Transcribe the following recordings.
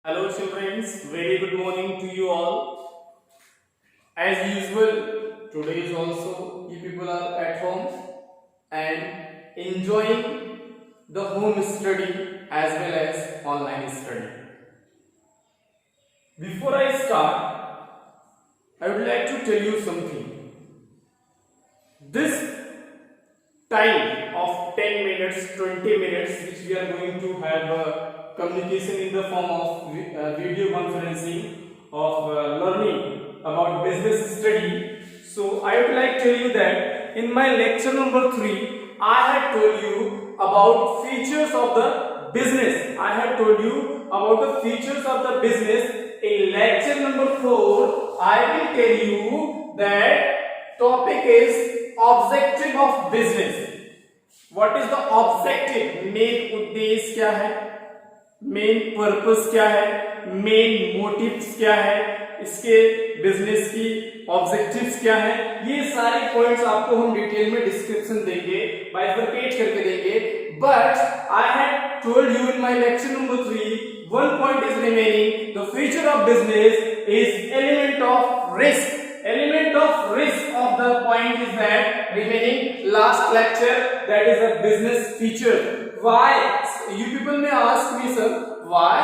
Hello children, very good morning to you all. As usual, today is also you people are at home and enjoying the home study as well as online study. Before I start, I would like to tell you something. This time of 10 minutes, 20 minutes which we are going to have communication in the form of video conferencing of learning about business study. So I would like to tell you that in my lecture number 3 I had told you about features of the business. I had told you about the features of the business. In lecture number 4 I will tell you that topic is objective of business. What is the objective? Main उद्देश्य क्या है, main purpose क्या है, main motives क्या है, इसके business की objectives क्या है, ये सारे पॉइंट्स आपको हम डिटेल में डिस्क्रिप्शन देंगे, बाइफरकेट करके देंगे. But I had told you in my lecture number 3 one point is remaining. The feature of business is element of risk. Element of risk of the point is that remaining last lecture, that is a business feature. Why? You people may ask me, sir, why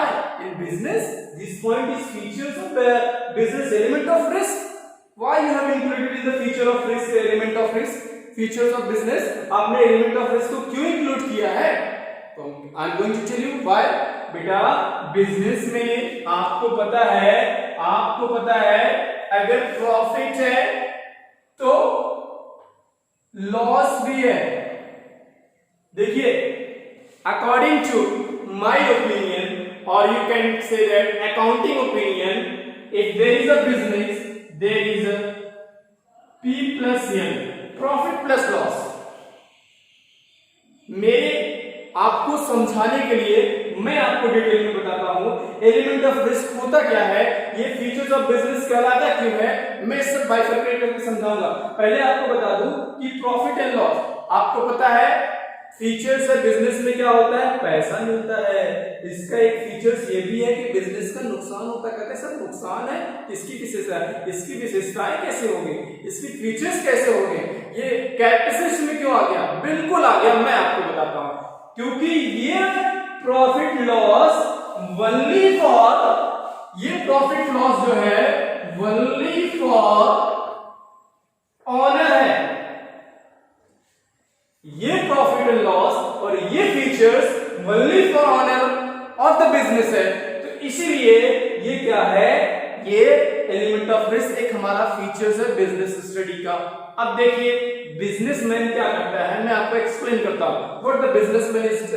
in business this point is features of the business element of risk? Why you have included in the feature of risk element of risk? Features of business आपने element of risk को क्यों include किया है? तो I am going to tell you why. बेटा business में आपको पता है अगर प्रॉफिट है तो लॉस भी है. देखिए, अकॉर्डिंग टू माय ओपिनियन और you can say that accounting opinion, if there is a business there is a P plus N, profit plus loss. मेरे आपको समझाने के लिए मैं आपको डिटेल में बताता हूं एलिमेंट ऑफ रिस्क होता क्या है, ये फीचर्स ऑफ बिजनेस कहलाता क्यों है, मैं सब बाइफरकेट करके समझाऊंगा. पहले आपको बता दूं कि प्रॉफिट एंड लॉस आपको पता है फीचर्स है बिजनेस में क्या होता है, पैसा मिलता है. इसका एक फीचर्स ये भी है कि बिजनेस का नुकसान होता है. कहते हैं सर नुकसान है, इसकी विशेषता है, इसकी विशेषताएं कैसे होंगी, इसकी फीचर्स कैसे होंगे, ये कैरेक्टरिस्टिक्स में क्यों आ गया, बिल्कुल आ गया. मैं आपको बताता हूं क्योंकि ये प्रॉफिट लॉस ओनली फॉर, ये प्रॉफिट लॉस जो है ओनली फॉर ऑनर है. ये प्रॉफिट एंड लॉस और ये features only for owner of the business है. तो इसीलिए ये क्या है, ये एलिमेंट ऑफ रिस्क एक हमारा फीचर्स है बिजनेस स्टडी का. अब देखिए बिजनेसमैन क्या करता है, मैं आपको एक्सप्लेन करता हूं. What the businessman is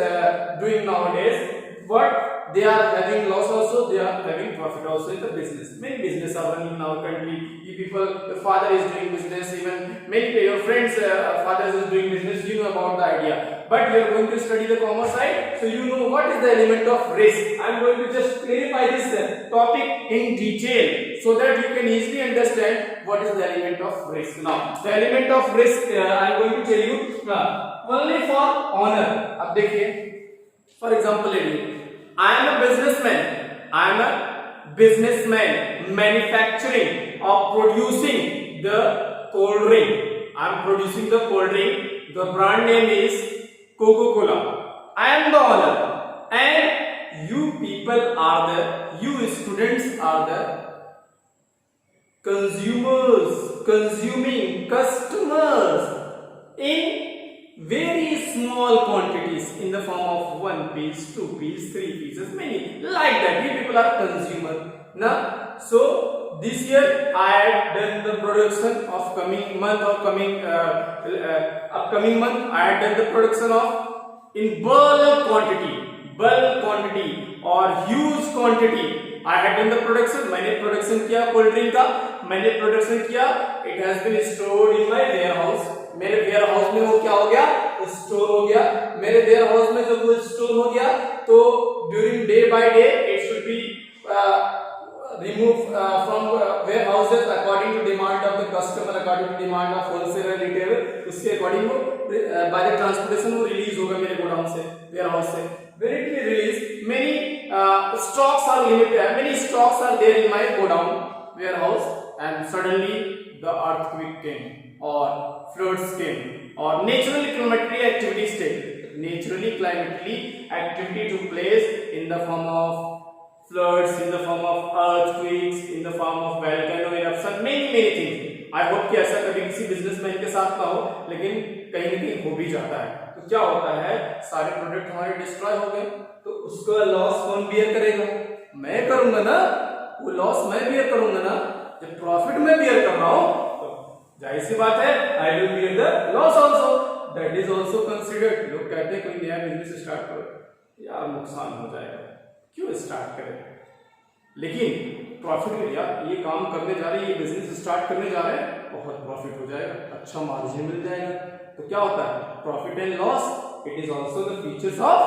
doing nowadays, what they are having loss also, they are having profit also in the business. Many business are running in our country. You people, your father is doing business, even many your friends fathers is doing business, you know about the idea. But you are going to study the commerce side, so you know what is the element of risk. I am going to just clarify this topic in detail so that you can easily understand what is the element of risk. Now the element of risk I am going to tell you only for honor. अब देखिए, for example let me, I am a businessman manufacturing or producing the cold drink. I am producing the cold drink. The brand name is Coca-Cola. I am the owner, and you people are you students are the consuming customers in very small quantities in the form of 1 piece, 2 piece, 3 pieces, many like that. You people are consumer now. So this year I had done the production of coming month or upcoming month. I had done the production of in bulk quantity or huge quantity. I had done the production. मैंने production किया cold drink का, मैंने production किया. It has been stored in my warehouse. मेरे ware house में वो क्या हो गया, स्टोर हो गया. मेरे वेयर हाउस में जब वो स्टोर हो गया तो during day by day it should be remove from warehouses according to demand of the customer, according to demand of wholesaler retailer. उसके अकॉर्डिंग वो बाय द ट्रांसपोर्टेशन वो रिलीज होगा मेरे गोडाउन से, वेयर हाउस से. When it is released, many stocks are limited, many stocks are there in my godown warehouse, and suddenly the earthquake came or floods came or naturally climatic activities take naturally climatically activity took place in the form of floods, in the form of earthquakes, in the form of volcano eruption, many things. I hope कि ऐसा कभी किसी businessman के साथ ना हो, लेकिन कहीं न कहीं हो भी जाता है। तो क्या होता है, सारे प्रोडक्ट हमारे डिस्ट्रॉय हो गए, तो उसका लॉस कौन बियर करेगा? मैं करूंगा ना, वो लॉस मैं बियर करूंगा ना। जब प्रॉफिट में बियर कर रहा हूं तो जाहिर सी बात है I will bear the loss also, that is also considered. लोग कहते हैं कोई नया बिजनेस स्टार्ट करो, यार नुकसान हो जाएगा, क्यों स्टार्ट करें? लेकिन प्रॉफिट में, यार ये काम करने जा रहे हैं, ये बिजनेस स्टार्ट करने जा रहे हैं, बहुत प्रॉफिट हो जाएगा, अच्छा मार्जिन मिल जाएगा। तो क्या होता है, profit and loss it is also the features of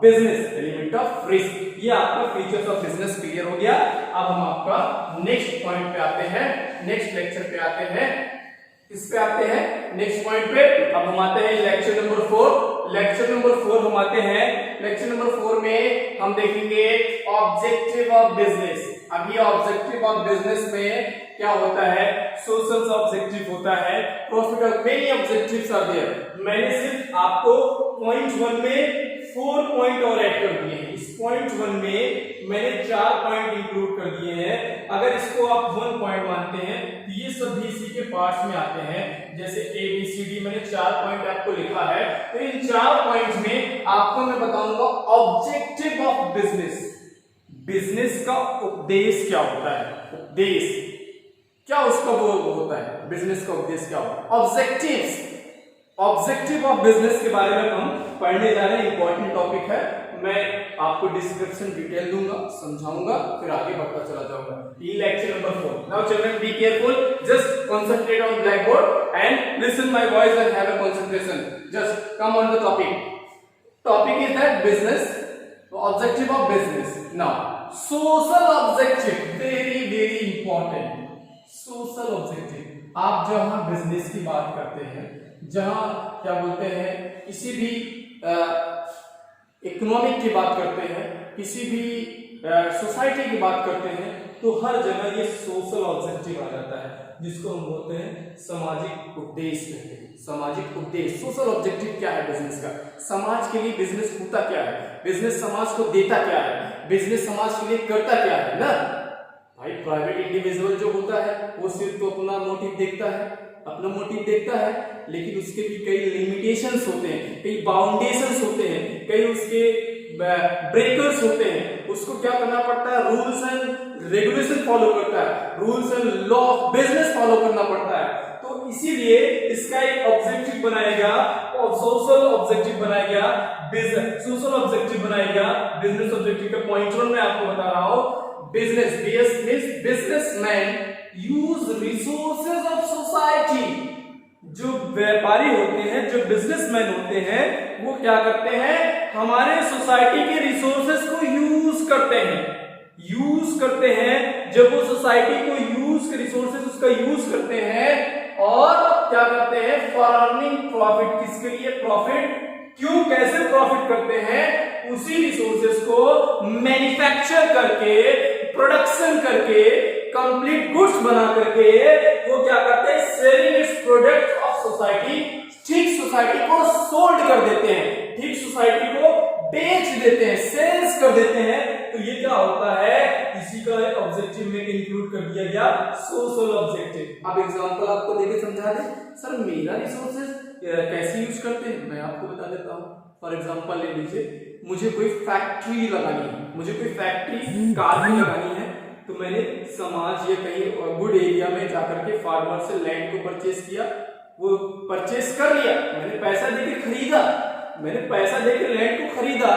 business, element of risk. ये आपका फीचर्स ऑफ बिजनेस क्लियर हो गया। अब हम आपका नेक्स्ट पॉइंट पे आते हैं, नेक्स्ट लेक्चर पे आते हैं। इस पे आते हैं नेक्स्ट पॉइंट पे। अब हम आते हैं लेक्चर नंबर 4। लेक्चर नंबर 4 हम आते हैं। लेक्चर नंबर 4 में हम देखेंगे ऑब्जेक्टिव ऑफ बिजनेस। अभी ऑब्जेक्टिव ऑफ बिजनेस में क्या होता है, सोशल ऑब्जेक्टिव होता है, profit of many objectives are there. मैंने सिर्फ आपको पॉइंट 1 में 4 पॉइंट और ऐड कर दिए हैं। इस पॉइंट 1 में मैंने 4 पॉइंट इंक्लूड कर दिए हैं। अगर इसको आप 1 पॉइंट मानते हैं तो ये सब भी इसी के पार्ट्स में आते हैं। जैसे ए बी सी डी मैंने 4 पॉइंट आपको लिखा है, तो इन 4 पॉइंट्स में आपको मैं बताऊंगा ऑब्जेक्टिव ऑफ बिजनेस। बिजनेस का उद्देश्य क्या होता है, उद्देश्य क्या उसका वो होता है, बिजनेस का उद्देश्य क्या होता है, ऑब्जेक्टिव्स। ऑब्जेक्टिव ऑफ बिजनेस के बारे में हम पढ़ने जा रहे हैं, इंपॉर्टेंट टॉपिक है। मैं आपको डिस्क्रिप्शन डिटेल दूंगा, समझाऊंगा, फिर आगे बढ़ता चला जाऊंगा। ये lecture number 4। Now children be careful, just concentrate on black board and listen my voice and have a concentration. Just come on the topic. Topic is that business, objective of business. Now social objective, very important. Social objective, आप जहां business की बात करते हैं, जहां क्या बोलते हैं, किसी भी इकोनॉमिक की बात करते हैं, किसी भी सोसाइटी की बात करते हैं, तो हर जगह ये सोशल ऑब्जेक्टिव आ जाता है, जिसको हम बोलते हैं सामाजिक उद्देश्य कहते हैं। सामाजिक उद्देश्य, सोशल ऑब्जेक्टिव क्या है बिजनेस का, समाज के लिए बिजनेस होता क्या है, बिजनेस समाज को देता क्या है, बिजनेस समाज के लिए करता क्या है ना। भाई प्राइवेट इंडिविजुअल जो होता है वो सिर्फ तो अपना मोटिव देखता है, अपना मोटिव देखता है, लेकिन उसके भी कई लिमिटेशंस होते हैं, कई बाउंडेशंस होते हैं, कई उसके ब्रेकर्स होते हैं। उसको क्या करना पड़ता है, रूल्स एंड रेगुलेशन फॉलो करता है, rules and law of business follow करना पड़ता है। तो इसीलिए इसका एक ऑब्जेक्टिव बनाया गया, और सोशल ऑब्जेक्टिव बनाया गया, बिजनेस सोशल ऑब्जेक्टिव बनाया गया। बिजनेस ऑब्जेक्टिव का पॉइंट 1 में आपको बता रहा हूं, businessmen use resources of society। जो व्यापारी होते हैं, जो बिजनेसमैन होते हैं, वो क्या करते हैं, हमारे सोसाइटी के रिसोर्सेज को यूज करते हैं। जब वो सोसाइटी को यूज के रिसोर्सेज उसका यूज करते हैं और क्या करते हैं, फॉर अर्निंग प्रॉफिट। किसके लिए प्रॉफिट, क्यों, कैसे प्रॉफिट करते हैं, उसी रिसोर्सेज को मैन्युफैक्चर करके, प्रोडक्शन करके, कंप्लीट गुड्स बना करके वो क्या करते हैं, selling it's product of society. ठीक सोसाइटी को सोल्ड कर देते हैं, ठीक सोसाइटी को बेच देते हैं, सेल्स कर देते हैं। तो ये क्या होता है, इसी का ऑब्जेक्टिव में इंक्लूड कर दिया गया सोशल ऑब्जेक्टिव। अब एग्जांपल आपको देके समझा दे, सर मेरा रिसोर्सेज कैसे यूज करते हैं, मैं आपको बता देता हूँ। फॉर एग्जांपल ले लीजिए, मुझे कोई फैक्ट्री लगानी है, मुझे कोई फैक्ट्री कार भी लगानी है, तो मैंने समाज या कहीं गुड एरिया में जाकर के फार्मर से लैंड को परचेस किया, वो परचेस कर लिया, मैंने पैसा देके खरीदा, मैंने पैसा देके लैंड को खरीदा,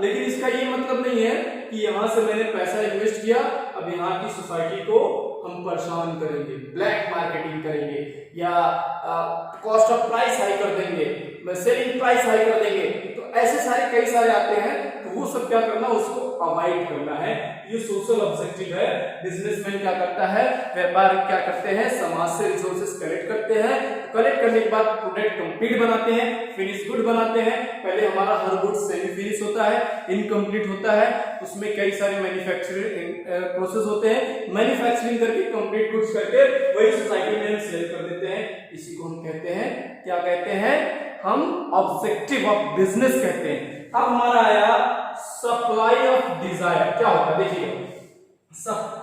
लेकिन इसका ये मतलब नहीं है कि यहाँ से मैंने पैसा इन्वेस्ट किया, अब यहाँ की सोसाइटी को हम परेशान करेंगे, ब्लैक मार्केटिंग करेंगे, या कॉस्ट ऑफ प्राइस हाई कर देंगे, सेलिंग प्राइस हाई कर देंगे। तो ऐसे सारे कई सारे आते हैं, तो वो सब क्या करना, उसको अवॉइड करना है। ये सोशल ऑब्जेक्टिव है। बिजनेसमैन क्या करता है, व्यापारी क्या करते हैं, समाज से रिसोर्सेज कलेक्ट करते हैं, कलेक्ट करने के बाद प्रोडक्ट कंप्लीट बनाते हैं, फिनिश गुड बनाते हैं। पहले हमारा हर गुड सेमी फिनिश होता है, इनकम्प्लीट होता है, उसमें कई सारे मैन्युफैक्चरिंग प्रोसेस होते हैं, मैन्युफैक्चरिंग करके कंप्लीट गुड्स करके वही सोसाइटी में सेल कर देते हैं। इसी को हम कहते हैं, क्या कहते हैं, हम ऑब्जेक्टिव ऑफ बिजनेस कहते हैं। अब हमारा आया सप्लाई ऑफ डिजायर। क्या होता है देखिए,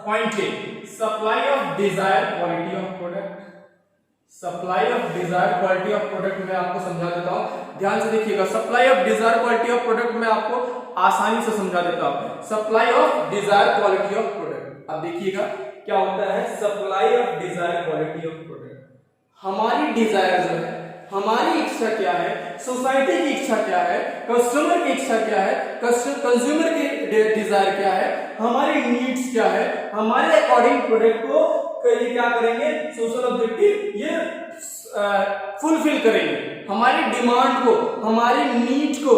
point A, supply of desire quality of product. Supply of desire quality of product मैं आपको समझा देता हूं, ध्यान से देखिएगा। Supply of desire quality of product मैं आपको आसानी से समझा देता हूं। Supply of desire quality of product, अब देखिएगा क्या होता है। Supply of desire quality of product, हमारी डिजायर जो है, हमारी इच्छा क्या है, सोसाइटी की इच्छा क्या है, कस्टमर की इच्छा क्या है, कंज्यूमर की डिजायर क्या है, हमारी नीड्स क्या है, हमारे अकॉर्डिंग प्रोडक्ट को क्या करेंगे, सोशल ऑब्जेक्टिव ये फुलफिल करेंगे। हमारी डिमांड को, हमारी नीड को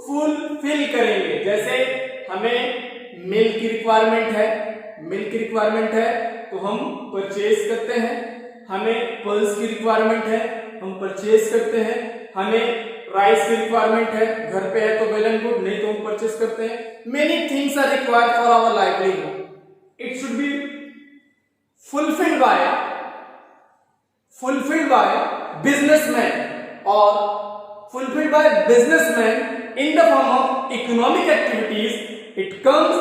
फुलफिल करेंगे। जैसे हमें मिल्क की रिक्वायरमेंट है, मिल्क की रिक्वायरमेंट है तो हम परचेज करते हैं। हमें पल्स की रिक्वायरमेंट है, हम परचेज करते हैं। हमें राइस की रिक्वायरमेंट है, घर पे है तो वेल एंड गुड, नहीं तो हम परचेज करते हैं। Many things are required for our livelihood. It should be fulfilled by businessmen or fulfilled by businessmen in the form of economic activities. It comes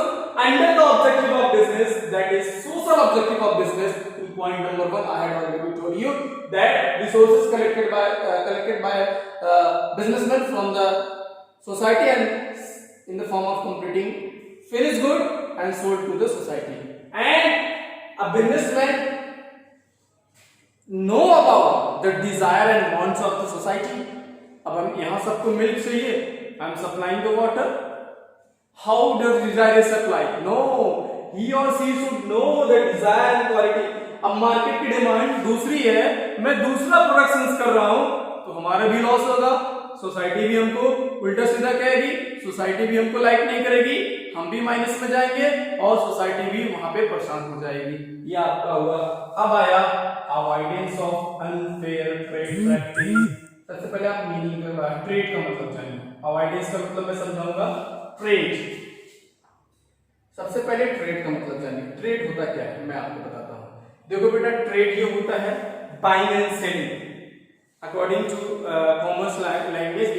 under the objective of business, that is social objective of business. In point number 1 I had already told you that resources collected by businessmen from the society and in the form of completing finished good and sold to the society. And a businessman know about the desire and wants of the society. अब हम यहाँ सबको milk चाहिए, I am supplying the water. How does desire is supply? No, he or she should know the desire and quality. अब market की demand दूसरी है, मैं दूसरा प्रोडक्शन कर रहा हूं तो हमारा भी लॉस होगा, सोसाइटी भी हमको उल्टा सीधा कहेगी, सोसाइटी भी हमको लाइक नहीं करेगी, हम भी माइनस में जाएंगे और सोसाइटी भी वहां पे परेशान हो जाएगी। ये आपका हुआ। अब आया avoidance of unfair trade practice. सबसे पहले आप मीनिंग का, ट्रेड का मतलब जानिए। अवॉइडेंस का मतलब मैं समझाऊंगा, ट्रेड। सबसे पहले ट्रेड का मतलब जानिए। ट्रेड होता क्या है मैं आपको बताता हूं। देखो बेटा, ट्रेड ये होता है buying and selling. According to commerce language,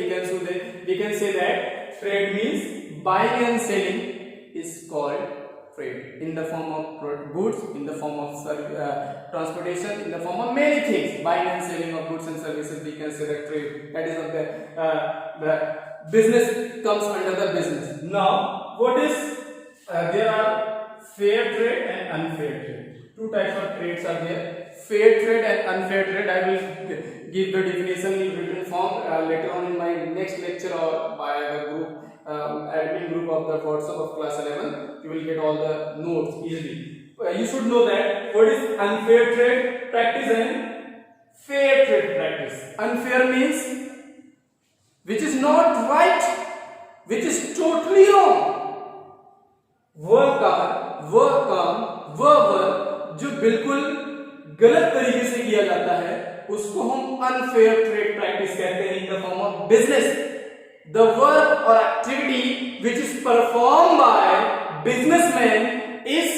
we can say that trade means buying and selling is called trade, in the form of goods, in the form of transportation, in the form of many things. Buying and selling of goods and services, we can say that trade. That is the business comes under the business. Now, what is there are fair trade and unfair trade. Two types of trades are there. Fair trade and unfair trade. I will give the definition in written form later on in my next lecture or by the group admin group of the WhatsApp of class 11. You will get all the notes easily. You should know that what is unfair trade practice and fair trade practice. Unfair means which is not right, which is totally wrong. वह काम जो बिल्कुल गलत तरीके से किया जाता है उसको हम अनफेयर ट्रेड प्रैक्टिस कहते हैं। In the form of business, the work और activity which is perform by businessman is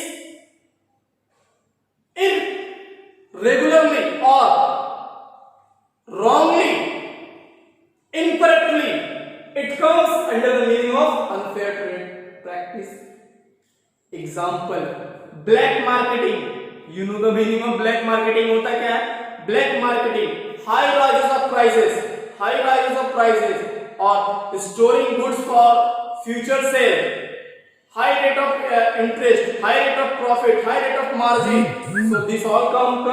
irregularly or wrongly, incorrectly, it comes under the meaning of unfair trade practice. Example, black marketing. You know the meaning of black marketing होता क्या है? Black marketing, high rises of prices or storing goods for future sale, high rate of interest, high rate of profit, high rate of margin. So this all comes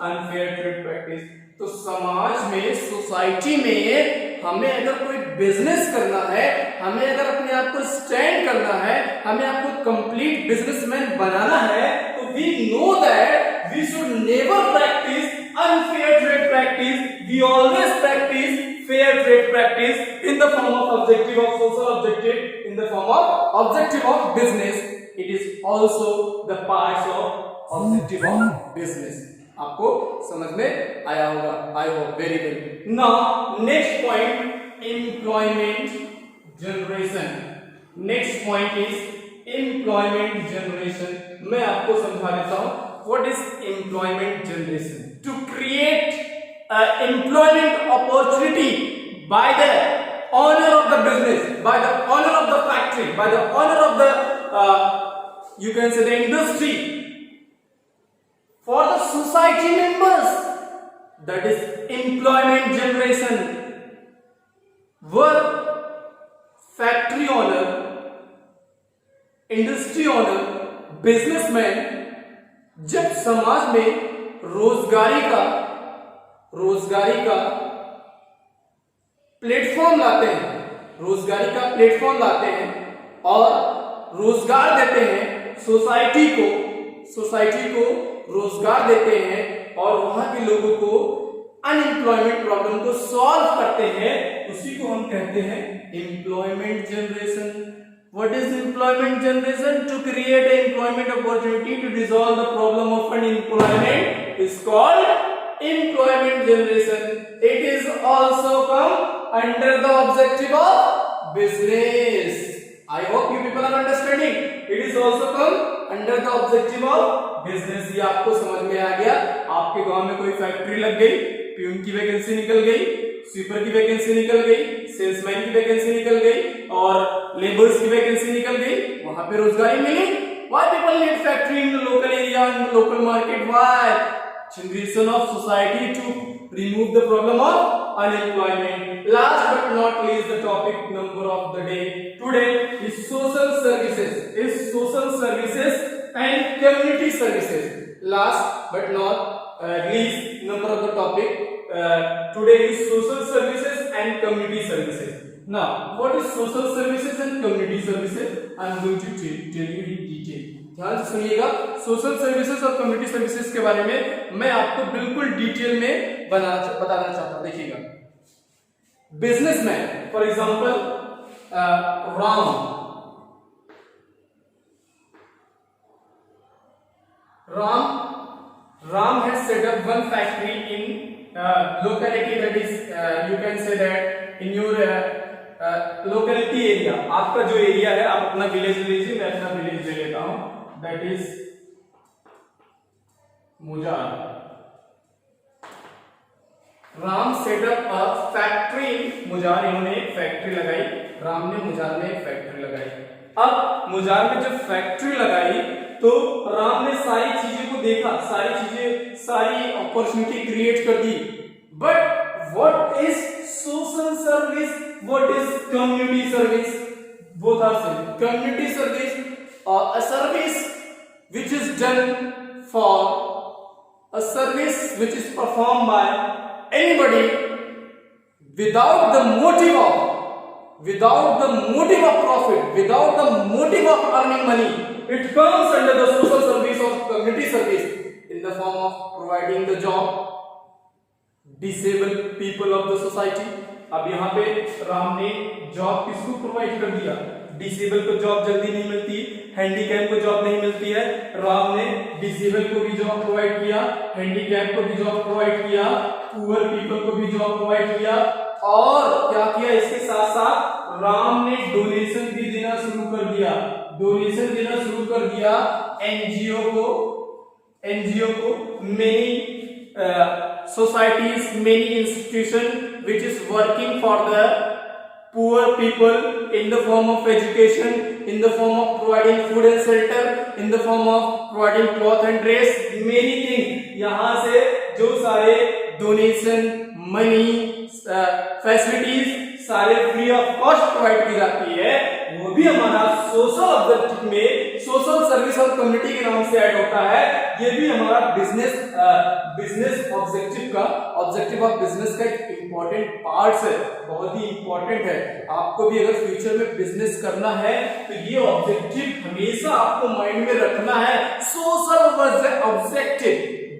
unfair trade practice. तो समाज में, society में हमें अगर कोई business करना है, हमें अगर अपने आप को स्टैंड करना है, हमें आपको कंप्लीट बिजनेसमैन बनाना है, तो we know that we should never practice unfair trade practice. We always practice fair trade practice in the form of objective of social objective, in the form of objective of business. It is also the parts of objective of business. आपको समझ में आया होगा, I hope very well. Now next point employment generation. Next point is employment generation. मैं आपको समझा देता हूं what is employment generation. To create employment opportunity by the owner of the business, by the owner of the factory, by the owner of the you can say the industry, for the society members. That is employment generation. Where factory owner, industry owner, businessman जब समाज में रोजगारी का platform लाते हैं, रोजगारी का platform लाते हैं और रोजगार देते हैं सोसाइटी को रोजगार देते हैं और वहां के लोगों को अनएम्प्लॉयमेंट प्रॉब्लम को सॉल्व करते हैं, उसी को हम कहते हैं employment generation. What is employment generation? To create an employment opportunity to resolve the problem of unemployment is called employment generation. It is also come under the objective of business. I hope you people are understanding. It is also come under the objective of business. ये आपको समझ में आ गया. आपके गांव में कोई factory लग गई, प्यून की वैकेंसी निकल गई, स्वीपर की वैकेंसी निकल गई, सेल्समैन की वैकेंसी निकल गई और लेबर्स की वैकेंसी निकल गई, वहां पे रोजगारी मिली. Why people need factory in the local area, in the local market? Why? Generation of society to remove the problem of unemployment. Last but not least, the topic number of the day today is social services and community services. Last but not least, number of the topic today is social services and community services. Now, what is social services and community services? I am going to tell you in detail. ध्यान से सुनिएगा. Social services और community services के बारे में मैं आपको बिल्कुल डिटेल में बताना चाहता हूं. देखिएगा, businessman for example Ram has set up one factory in locality, that is you can say that in your locality area. आपका जो एरिया है, आप अपना विलेज लीजिए, मैं अपना विलेज ले लेता हूं, that is मुजार. Ram set up a factory in मुजार. इन्होंने एक फैक्ट्री लगाई, राम ने मुजार में एक फैक्ट्री लगाई. अब मुजार में जब फैक्ट्री लगाई तो राम ने सारी चीजें को देखा, सारी अपॉर्चुनिटी क्रिएट कर दी. But what is social service, what is community service? Both are same. Community service a service which is done for a service which is performed by anybody without the motive of profit, without the motive of earning money. It comes under the social service or community service in the form of providing the job disabled people of the society. अब यहाँ पे राम ने job किसको provide कर दिया? Disable को job जल्दी नहीं मिलती, हैंडीकैप को जॉब नहीं मिलती है. राम ने डिसेबल को भी जॉब प्रोवाइड किया, हैंडीकैप को भी जॉब प्रोवाइड किया, पुअर पीपल को भी जॉब प्रोवाइड किया. और क्या किया? इसके साथ साथ राम ने डोनेशन भी देना शुरू कर दिया एनजीओ को many societies, many institutions which is working for the poor people in the form of education, in the form of providing food and shelter, in the form of providing cloth and dress, many things. यहाँ से जो सारे donation, money, facilities सारे free of cost provide की जाती है, वो भी हमारा सोशल ऑब्जेक्टिव में सोशल सर्विस और कम्युनिटी के नाम से ऐड होता है. ये भी हमारा बिजनेस ऑब्जेक्टिव ऑफ बिजनेस का एक इंपॉर्टेंट पार्ट है, बहुत ही इंपॉर्टेंट है. आपको भी अगर फ्यूचर में बिजनेस करना है तो ये ऑब्जेक्टिव हमेशा आपको माइंड में रखना है. Social objective,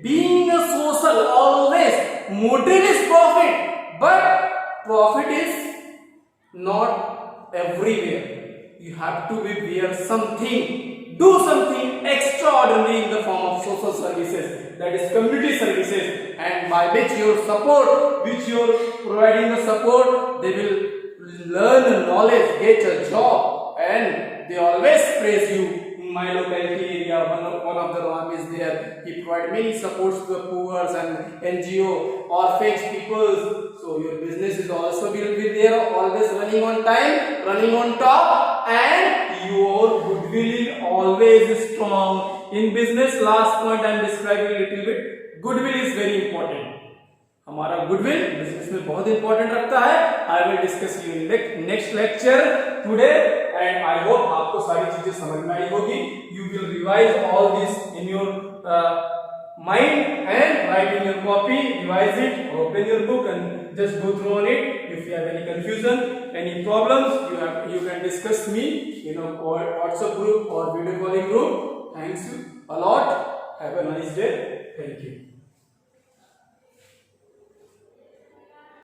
being a social, always motive is profit, but profit is not everywhere. You have to be there something, do something extraordinary in the form of social services, that is community services, and by which your support, which you are providing the support, they will learn knowledge, get a job, and they always praise you. In my locality area, one of the Ram is there. He provide many supports to the poor and NGO, orphanage peoples. So your business is also will be there, always running on time, running on top, and your goodwill is always strong. In business, last point I am describing a little bit. Goodwill is very important. हमारा goodwill business में बहुत important रखता है. I will discuss you in next lecture today, and I hope आपको सारी चीजें समझ में आई होगी. You will revise all this in your mind and right in your copy, revise it, open your book and just go through on it. If you have any confusion, any problems, you can discuss me in a WhatsApp group or video calling group. Thanks you a lot. Have a nice day. Thank you.